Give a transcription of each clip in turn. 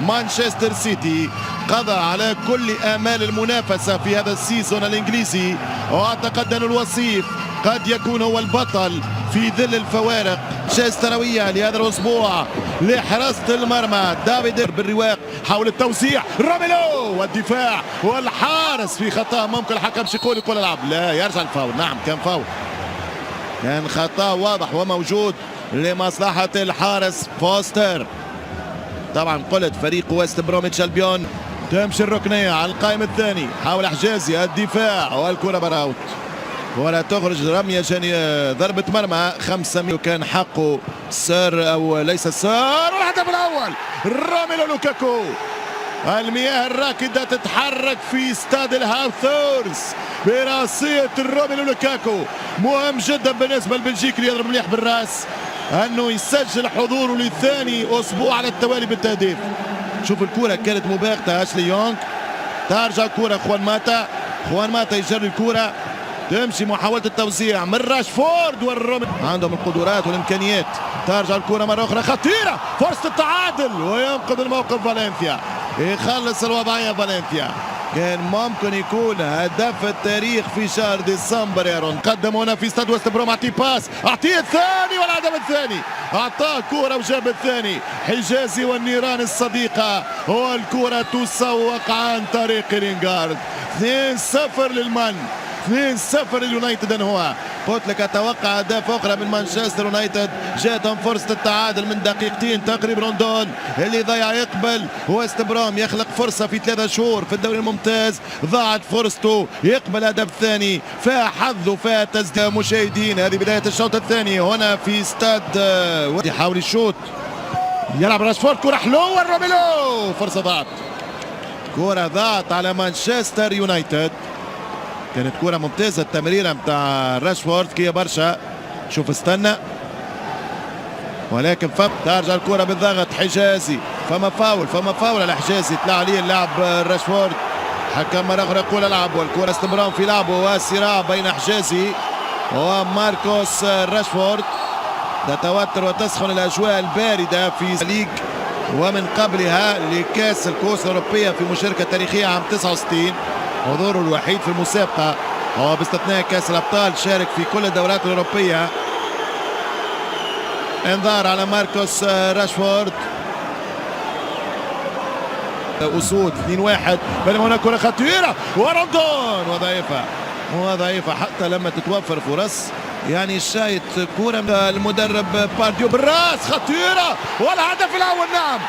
مانشستر سيتي قضى على كل آمال المنافسة في هذا السيزون الإنجليزي، واعتقد أن الوصيف قد يكون هو البطل في ظل الفوارق مانشستروية لهذا الأسبوع. لحراسة المرمى دافيد بالرواق حول التوزيع، روميلو والدفاع والحارس في خطأ ممكن الحكم شيقول يقول العب، لا يرجع الفاول. نعم كان فاول، كان خطأ واضح وموجود لمصلحة الحارس فوستر. طبعا قلت فريق ويست بروميتش البيون تمشي الركنية على القائم الثاني، حاول حجازي الدفاع والكرة براوت، ولا تخرج رمية جانية ضربة مرمى 500 كان حقه سار أو ليس سار. والهدف الأول روميلو لوكاكو. المياه الراكدة تتحرك في استاد الهاوثورز براسية روميلو لوكاكو. مهم جدا بالنسبة للبلجيكي اللي يضرب مليح بالراس أنه يسجل حضوره لثاني أسبوع على التوالي بالتهديف. شوف الكرة كانت مباغتة أشلي يونغ، ترجع الكرة خوان ماتا يجري الكرة، تمشي محاولة التوزيع من راشفورد والرومي عندهم القدرات والإمكانيات. ترجع الكرة مرة أخرى خطيرة، فرصة التعادل وينقذ الموقف فالنسيا، يخلص الوضعية فالنسيا. كان ممكن يكون هدف التاريخ في شهر ديسمبر يا رون. قدم هنا في استاد وست بروم، اعطيه باس، اعطيه الثاني والهدف الثاني، اعطاه كرة وجاب الثاني. حجازي والنيران الصديقة والكرة تسوق عن طريق لينغارد. 2-0 للمن، 2-0 لليونايتد. هو قلت لك اتوقع اهداف اخرى من مانشستر يونايتد، جاتهم فرصه التعادل من دقيقتين تقريبا. روندون اللي ضيع يقبل، ويست بروم يخلق فرصه في 3 شهور في الدوري الممتاز، ضاعت فرصته، يقبل هدف ثاني، فيها حظ وفيها تسديد. مشاهدين هذه بدايه الشوط الثاني هنا في استاد يحاول الشوط، يلعب راشفورد، كره حلوه روميلو، فرصه ضاعت، كره ضاعت على مانشستر يونايتد. كانت كرة ممتازة التمريرة متاع راشفورد كي برشا، شوف استنى ولكن ترجع الكرة بالضغط. حجازي فما فاول على حجازي، طلع عليه اللاعب راشفورد. حكم مرة أخرى يقول العب، والكرة استمرار في لعبه وصراع بين حجازي وماركوس راشفورد. تتوتر وتسخن الأجواء الباردة في ليج ومن قبلها لكأس الكؤوس الأوروبية في مشاركة تاريخية عام 69، حضوره الوحيد في المسابقة هو باستثناء كأس الأبطال، شارك في كل الدورات الأوروبية. انذار على ماركوس راشفورد. أسود 2-1، بينما هناك كرة خطيرة وروندون وضعيفة حتى لما تتوفر فرص. يعني شايت كرة المدرب بارديو بالراس خطيرة، والهدف الأول. نعم،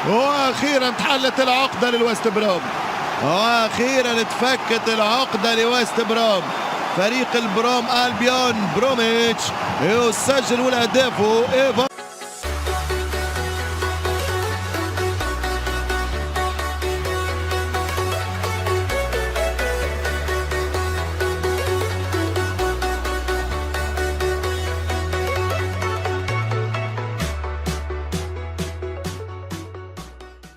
واخيرا تحلت العقده للويست بروم، واخيرا تفكت العقده لويست بروم. فريق البروم البيون بروميتش يسجل اهدافه.